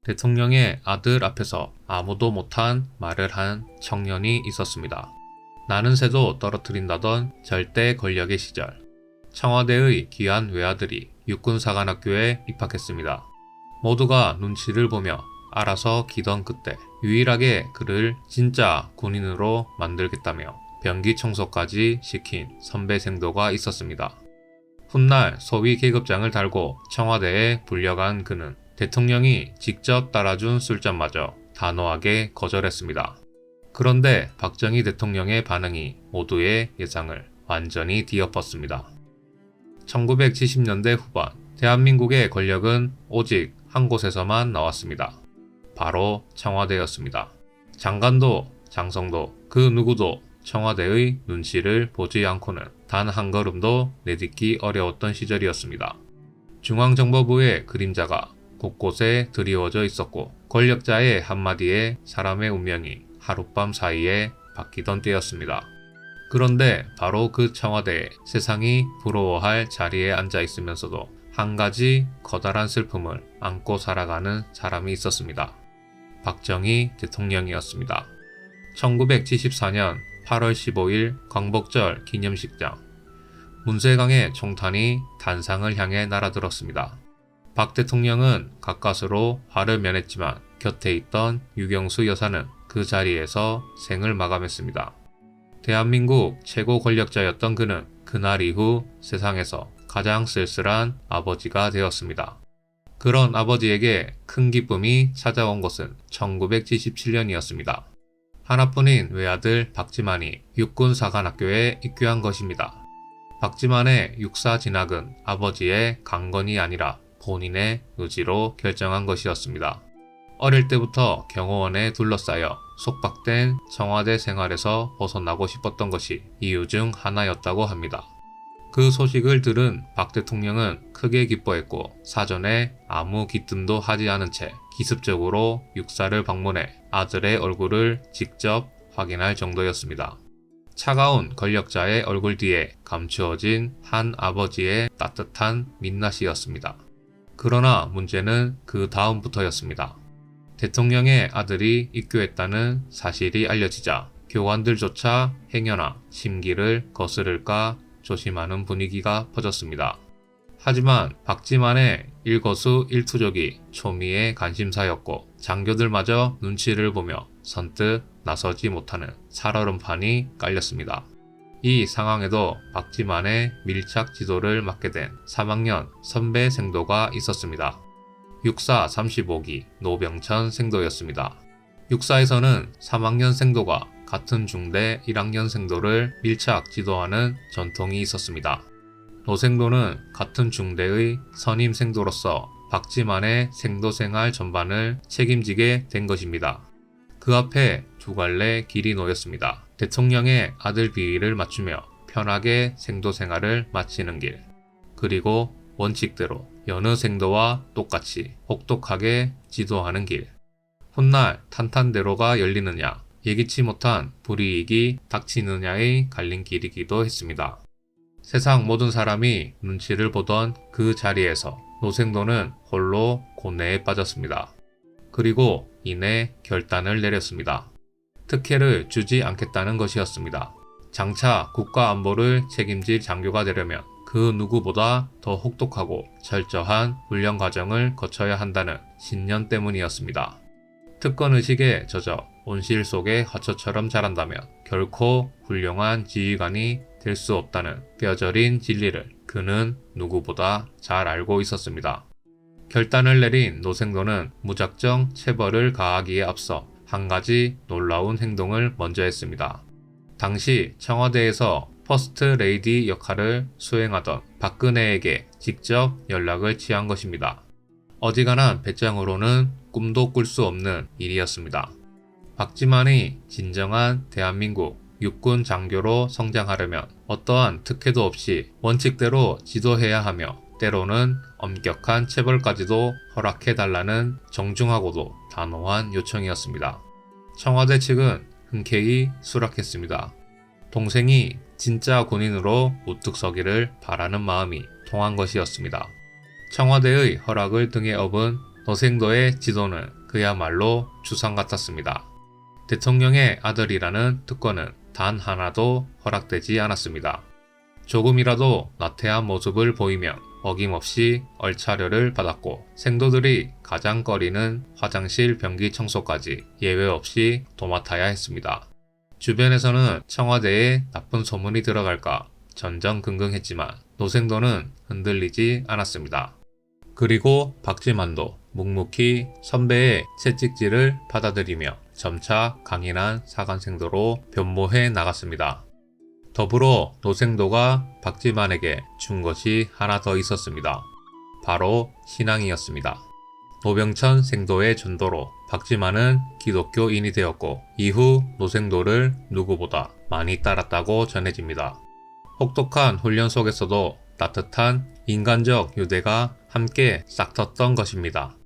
대통령의 아들 앞에서 아무도 못한 말을 한 청년이 있었습니다. 나는 새도 떨어뜨린다던 절대 권력의 시절, 청와대의 귀한 외아들이 육군사관학교에 입학했습니다. 모두가 눈치를 보며 알아서 기던 그때 유일하게 그를 진짜 군인으로 만들겠다며 병기 청소까지 시킨 선배 생도가 있었습니다. 훗날 소위 계급장을 달고 청와대에 불려간 그는 대통령이 직접 따라준 술잔마저 단호하게 거절했습니다. 그런데 박정희 대통령의 반응이 모두의 예상을 완전히 뒤엎었습니다. 1970년대 후반, 대한민국의 권력은 오직 한 곳에서만 나왔습니다. 바로 청와대였습니다. 장관도 장성도 그 누구도 청와대의 눈치를 보지 않고는 단 한 걸음도 내딛기 어려웠던 시절이었습니다. 중앙정보부의 그림자가 곳곳에 드리워져 있었고 권력자의 한마디에 사람의 운명이 하룻밤 사이에 바뀌던 때였습니다. 그런데 바로 그 청와대에 세상이 부러워할 자리에 앉아 있으면서도 한 가지 커다란 슬픔을 안고 살아가는 사람이 있었습니다. 박정희 대통령이었습니다. 1974년 8월 15일 광복절 기념식장. 문세강의 총탄이 단상을 향해 날아들었습니다. 박 대통령은 가까스로 화를 면했지만 곁에 있던 유경수 여사는 그 자리에서 생을 마감했습니다. 대한민국 최고 권력자였던 그는 그날 이후 세상에서 가장 쓸쓸한 아버지가 되었습니다. 그런 아버지에게 큰 기쁨이 찾아온 것은 1977년이었습니다. 하나뿐인 외아들 박지만이 육군사관학교에 입교한 것입니다. 박지만의 육사 진학은 아버지의 강건이 아니라 본인의 의지로 결정한 것이었습니다. 어릴 때부터 경호원에 둘러싸여 속박된 청와대 생활에서 벗어나고 싶었던 것이 이유 중 하나였다고 합니다. 그 소식을 들은 박 대통령은 크게 기뻐했고 사전에 아무 기뜸도 하지 않은 채 기습적으로 육사를 방문해 아들의 얼굴을 직접 확인할 정도였습니다. 차가운 권력자의 얼굴 뒤에 감추어진 한 아버지의 따뜻한 민낯이었습니다. 그러나 문제는 그 다음부터였습니다. 대통령의 아들이 입교했다는 사실이 알려지자 교관들조차 행여나 심기를 거스를까 조심하는 분위기가 퍼졌습니다. 하지만 박지만의 일거수일투족이 초미의 관심사였고 장교들마저 눈치를 보며 선뜻 나서지 못하는 살얼음판이 깔렸습니다. 이 상황에도 박지만의 밀착 지도를 맡게 된 3학년 선배 생도가 있었습니다. 육사 35기 노병천 생도였습니다. 육사에서는 3학년 생도가 같은 중대 1학년 생도를 밀착 지도하는 전통이 있었습니다. 노생도는 같은 중대의 선임 생도로서 박지만의 생도 생활 전반을 책임지게 된 것입니다. 그 앞에 두 갈래 길이 놓였습니다. 대통령의 아들 비위를 맞추며 편하게 생도 생활을 마치는 길, 그리고 원칙대로 여느 생도와 똑같이 혹독하게 지도하는 길. 훗날 탄탄대로가 열리느냐, 예기치 못한 불이익이 닥치느냐의 갈림길이기도 했습니다. 세상 모든 사람이 눈치를 보던 그 자리에서 노생도는 홀로 고뇌에 빠졌습니다. 그리고 이내 결단을 내렸습니다. 특혜를 주지 않겠다는 것이었습니다. 장차 국가 안보를 책임질 장교가 되려면 그 누구보다 더 혹독하고 철저한 훈련 과정을 거쳐야 한다는 신념 때문이었습니다. 특권의식에 젖어 온실 속의 화초처럼 자란다면 결코 훌륭한 지휘관이 될 수 없다는 뼈저린 진리를 그는 누구보다 잘 알고 있었습니다. 결단을 내린 노생도는 무작정 체벌을 가하기에 앞서 한 가지 놀라운 행동을 먼저 했습니다. 당시 청와대에서 퍼스트 레이디 역할을 수행하던 박근혜에게 직접 연락을 취한 것입니다. 어지간한 배짱으로는 꿈도 꿀 수 없는 일이었습니다. 박지만이 진정한 대한민국 육군 장교로 성장하려면 어떠한 특혜도 없이 원칙대로 지도해야 하며 때로는 엄격한 체벌까지도 허락해달라는 정중하고도 단호한 요청이었습니다. 청와대 측은 흔쾌히 수락했습니다. 동생이 진짜 군인으로 우뚝 서기를 바라는 마음이 통한 것이었습니다. 청와대의 허락을 등에 업은 노생도의 지도는 그야말로 추상 같았습니다. 대통령의 아들이라는 특권은 단 하나도 허락되지 않았습니다. 조금이라도 나태한 모습을 보이면 어김없이 얼차려를 받았고 생도들이 가장 꺼리는 화장실 변기 청소까지 예외 없이 도맡아야 했습니다. 주변에서는 청와대에 나쁜 소문이 들어갈까 전전긍긍했지만 노생도는 흔들리지 않았습니다. 그리고 박지만도 묵묵히 선배의 채찍질을 받아들이며 점차 강인한 사관생도로 변모해 나갔습니다. 더불어 노생도가 박지만에게 준 것이 하나 더 있었습니다. 바로 신앙이었습니다. 노병천 생도의 전도로 박지만은 기독교인이 되었고 이후 노생도를 누구보다 많이 따랐다고 전해집니다. 혹독한 훈련 속에서도 따뜻한 인간적 유대가 함께 싹텄던 것입니다.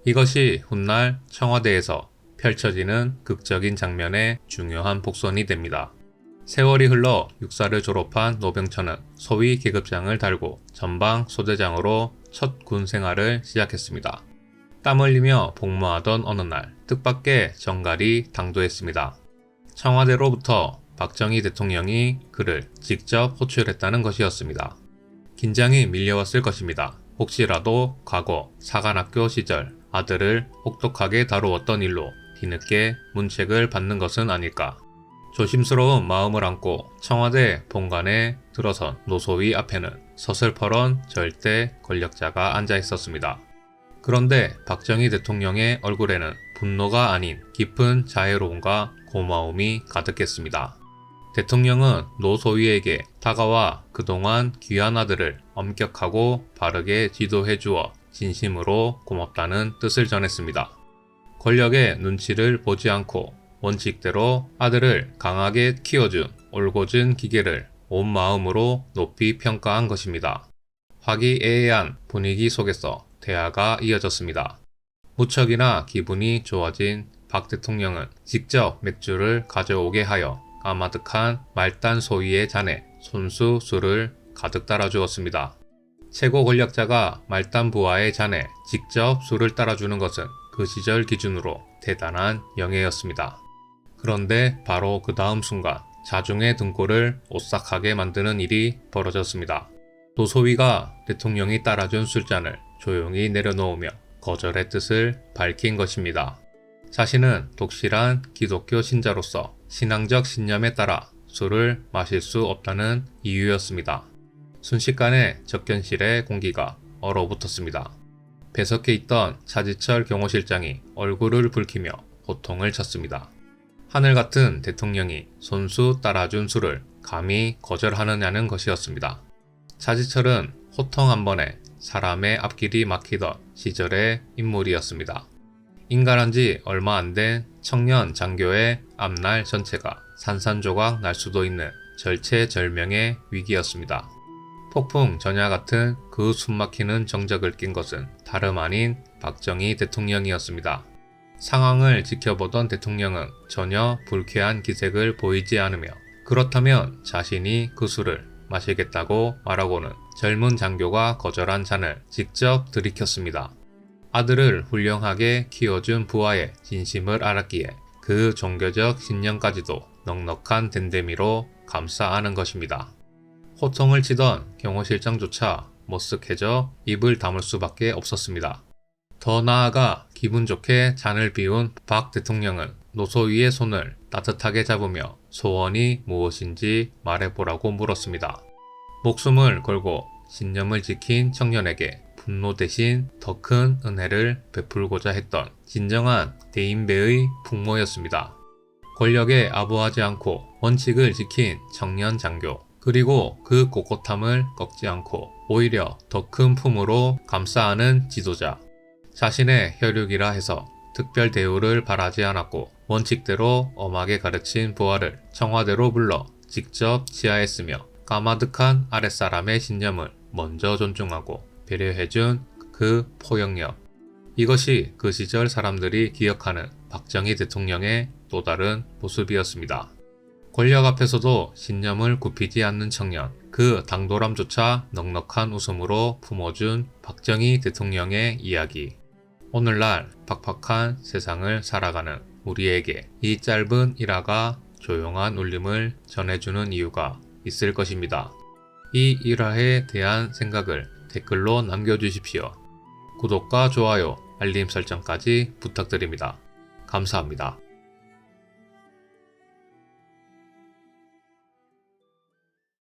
이것이 훗날 청와대에서 펼쳐지는 극적인 장면의 중요한 복선이 됩니다. 세월이 흘러 육사를 졸업한 노병천은 소위 계급장을 달고 전방 소대장으로 첫 군 생활을 시작했습니다. 땀 흘리며 복무하던 어느 날 뜻밖의 정갈이 당도했습니다. 청와대로부터 박정희 대통령이 그를 직접 호출했다는 것이었습니다. 긴장이 밀려왔을 것입니다. 혹시라도 과거 사관학교 시절 아들을 혹독하게 다루었던 일로 뒤늦게 문책을 받는 것은 아닐까. 조심스러운 마음을 안고 청와대 본관에 들어선 노소위 앞에는 서슬퍼런 절대 권력자가 앉아 있었습니다. 그런데 박정희 대통령의 얼굴에는 분노가 아닌 깊은 자애로움과 고마움이 가득했습니다. 대통령은 노소위에게 다가와 그동안 귀한 아들을 엄격하고 바르게 지도해 주어 진심으로 고맙다는 뜻을 전했습니다. 권력의 눈치를 보지 않고 원칙대로 아들을 강하게 키워준 올곧은 기계를 온 마음으로 높이 평가한 것입니다. 화기애애한 분위기 속에서 대화가 이어졌습니다. 무척이나 기분이 좋아진 박 대통령은 직접 맥주를 가져오게 하여 까마득한 말단 소위의 잔에 손수 술을 가득 따라주었습니다. 최고 권력자가 말단 부하의 잔에 직접 술을 따라주는 것은 그 시절 기준으로 대단한 영예였습니다. 그런데 바로 그 다음 순간 자중의 등골을 오싹하게 만드는 일이 벌어졌습니다. 노소위가 대통령이 따라준 술잔을 조용히 내려놓으며 거절의 뜻을 밝힌 것입니다. 자신은 독실한 기독교 신자로서 신앙적 신념에 따라 술을 마실 수 없다는 이유였습니다. 순식간에 접견실의 공기가 얼어붙었습니다. 배석해 있던 차지철 경호실장이 얼굴을 붉히며 고통을 쳤습니다. 하늘 같은 대통령이 손수 따라준 술을 감히 거절하느냐는 것이었습니다. 차지철은 호통 한 번에 사람의 앞길이 막히던 시절의 인물이었습니다. 인간한 지 얼마 안 된 청년 장교의 앞날 전체가 산산조각 날 수도 있는 절체절명의 위기였습니다. 폭풍 전야 같은 그 숨막히는 정적을 낀 것은 다름 아닌 박정희 대통령이었습니다. 상황을 지켜보던 대통령은 전혀 불쾌한 기색을 보이지 않으며 그렇다면 자신이 그 술을 마시겠다고 말하고는 젊은 장교가 거절한 잔을 직접 들이켰습니다. 아들을 훌륭하게 키워준 부하의 진심을 알았기에 그 종교적 신념까지도 넉넉한 댄데미로 감싸 안은 것입니다. 호통을 치던 경호실장조차 머쓱해져 입을 다물 수밖에 없었습니다. 더 나아가 기분 좋게 잔을 비운 박 대통령은 노소위의 손을 따뜻하게 잡으며 소원이 무엇인지 말해보라고 물었습니다. 목숨을 걸고 신념을 지킨 청년에게 분노 대신 더 큰 은혜를 베풀고자 했던 진정한 대인배의 풍모였습니다. 권력에 아부하지 않고 원칙을 지킨 청년 장교, 그리고 그 꼿꼿함을 꺾지 않고 오히려 더 큰 품으로 감싸 안은 지도자. 자신의 혈육이라 해서 특별 대우를 바라지 않았고 원칙대로 엄하게 가르친 부하를 청와대로 불러 직접 치하했으며 까마득한 아랫사람의 신념을 먼저 존중하고 배려해준 그 포용력. 이것이 그 시절 사람들이 기억하는 박정희 대통령의 또 다른 모습이었습니다. 권력 앞에서도 신념을 굽히지 않는 청년, 그 당돌함조차 넉넉한 웃음으로 품어준 박정희 대통령의 이야기. 오늘날 팍팍한 세상을 살아가는 우리에게 이 짧은 일화가 조용한 울림을 전해주는 이유가 있을 것입니다. 이 일화에 대한 생각을 댓글로 남겨주십시오. 구독과 좋아요, 알림 설정까지 부탁드립니다. 감사합니다.